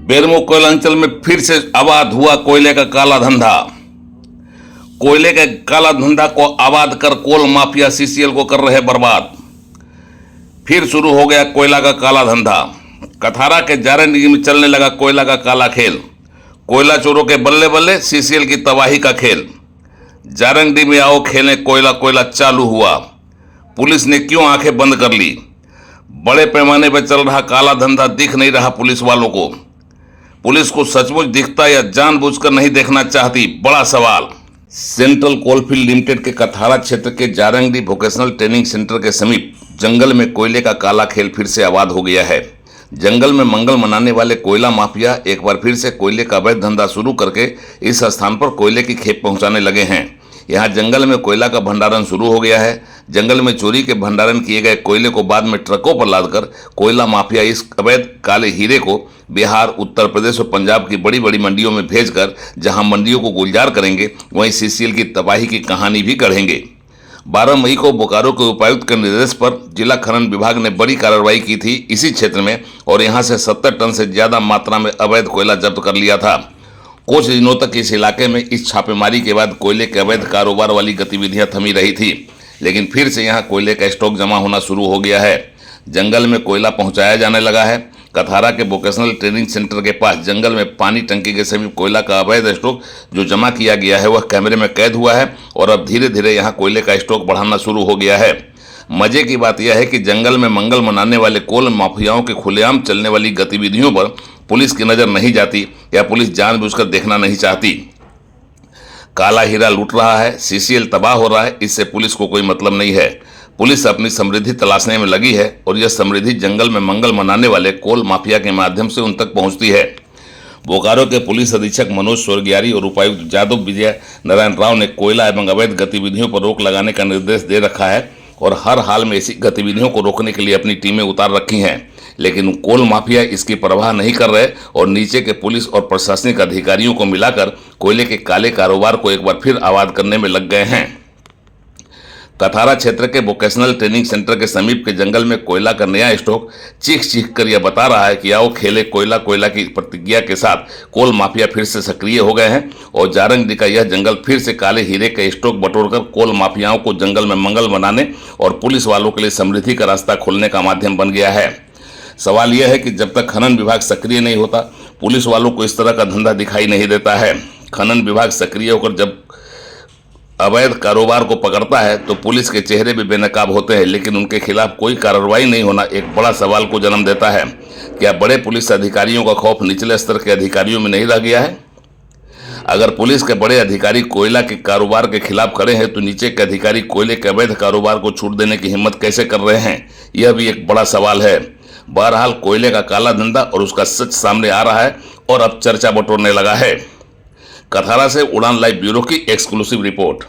बेरमो कोयलांचल में फिर से अवैध हुआ कोयले का काला धंधा। कोयले के काला धंधा को आबाद कर कोल माफिया सीसीएल को कर रहे बर्बाद। फिर शुरू हो गया कोयला का काला धंधा। कथारा के जारंडी में चलने लगा कोयला का काला खेल। कोयला चोरों के बल्ले बल्ले सीसीएल की तबाही का खेल। जारंडी में आओ खेलें कोयला कोयला चालू हुआ। पुलिस ने क्यों आंखें बंद कर ली? बड़े पैमाने पर चल रहा काला धंधा दिख नहीं रहा पुलिस वालों को। पुलिस को सचमुच दिखता या जानबूझकर नहीं देखना चाहती? बड़ा सवाल। सेंट्रल कोलफील्ड लिमिटेड के कथारा क्षेत्र के जारंडी वोकेशनल ट्रेनिंग सेंटर के समीप जंगल में कोयले का काला खेल फिर से आबाद हो गया है। जंगल में मंगल मनाने वाले कोयला माफिया एक बार फिर से कोयले का अवैध धंधा शुरू करके इस स्थान पर कोयले की खेप पहुंचाने लगे हैं। यहाँ जंगल में कोयला का भंडारण शुरू हो गया है। जंगल में चोरी के भंडारण किए गए कोयले को बाद में ट्रकों पर लादकर कोयला माफिया इस अवैध काले हीरे को बिहार, उत्तर प्रदेश और पंजाब की बड़ी बड़ी मंडियों में भेजकर जहां मंडियों को गुलजार करेंगे, वहीं सीसीएल की तबाही की कहानी भी गढ़ेंगे। 12 मई को बोकारो के उपायुक्त के निर्देश पर जिला खनन विभाग ने बड़ी कार्रवाई की थी इसी क्षेत्र में और यहां से 70 टन से ज्यादा मात्रा में अवैध कोयला जब्त कर लिया था। कुछ दिनों तक इस इलाके में इस छापेमारी के बाद कोयले के अवैध कारोबार वाली गतिविधियां थमी रही थी, लेकिन फिर से यहां कोयले का स्टॉक जमा होना शुरू हो गया है। जंगल में कोयला पहुंचाया जाने लगा है। कथारा के वोकेशनल ट्रेनिंग सेंटर के पास जंगल में पानी टंकी के समीप कोयला का अवैध स्टॉक जो जमा किया गया है वह कैमरे में कैद हुआ है और अब धीरे धीरे यहाँ कोयले का स्टॉक बढ़ाना शुरू हो गया है। मजे की बात यह है कि जंगल में मंगल मनाने वाले कोल माफियाओं के खुलेआम चलने वाली गतिविधियों पर पुलिस की नजर नहीं जाती या पुलिस जानबूझकर देखना नहीं चाहती। काला हीरा लूट रहा है, सीसीएल तबाह हो रहा है, इससे पुलिस को कोई मतलब नहीं है। पुलिस अपनी समृद्धि तलाशने में लगी है और यह समृद्धि जंगल में मंगल मनाने वाले कोल माफिया के माध्यम से उन तक पहुंचती है। बोकारो के पुलिस अधीक्षक मनोज स्वर्गियारी और उपायुक्त यादव विजय नारायण राव ने कोयला एवं अवैध गतिविधियों पर रोक लगाने का निर्देश दे रखा है और हर हाल में ऐसी गतिविधियों को रोकने के लिए अपनी टीमें उतार रखी हैं, लेकिन कोल माफिया इसकी परवाह नहीं कर रहे और नीचे के पुलिस और प्रशासनिक अधिकारियों को मिलाकर कोयले के काले कारोबार को एक बार फिर आबाद करने में लग गए हैं। कथारा क्षेत्र के वोकेशनल ट्रेनिंग सेंटर के समीप के जंगल में कोयला का नया स्टॉक चीख चीख कर यह बता रहा है कि आओ खेले कोयला कोयला की प्रतिज्ञा के साथ कोल माफिया फिर से सक्रिय हो गए हैं और जारंडी का यह जंगल फिर से काले हीरे का स्टॉक बटोरकर कोल माफियाओं को जंगल में मंगल मनाने और पुलिस वालों के लिए समृद्धि का रास्ता खोलने का माध्यम बन गया है। सवाल यह है कि जब तक खनन विभाग सक्रिय नहीं होता, पुलिस वालों को इस तरह का धंधा दिखाई नहीं देता है। खनन विभाग सक्रिय होकर जब अवैध कारोबार को पकड़ता है तो पुलिस के चेहरे भी बेनकाब होते हैं, लेकिन उनके खिलाफ कोई कार्रवाई नहीं होना एक बड़ा सवाल को जन्म देता है। क्या बड़े पुलिस अधिकारियों का खौफ निचले स्तर के अधिकारियों में नहीं रह गया है? अगर पुलिस के बड़े अधिकारी कोयला के कारोबार के खिलाफ खड़े हैं तो नीचे के अधिकारी कोयले के अवैध कारोबार को छूट देने की हिम्मत कैसे कर रहे हैं? यह भी एक बड़ा सवाल है। बहरहाल कोयले का काला धंधा और उसका सच सामने आ रहा है और अब चर्चा बटोरने लगा है। कथारा से उड़ान लाइव ब्यूरो की एक्सक्लूसिव रिपोर्ट।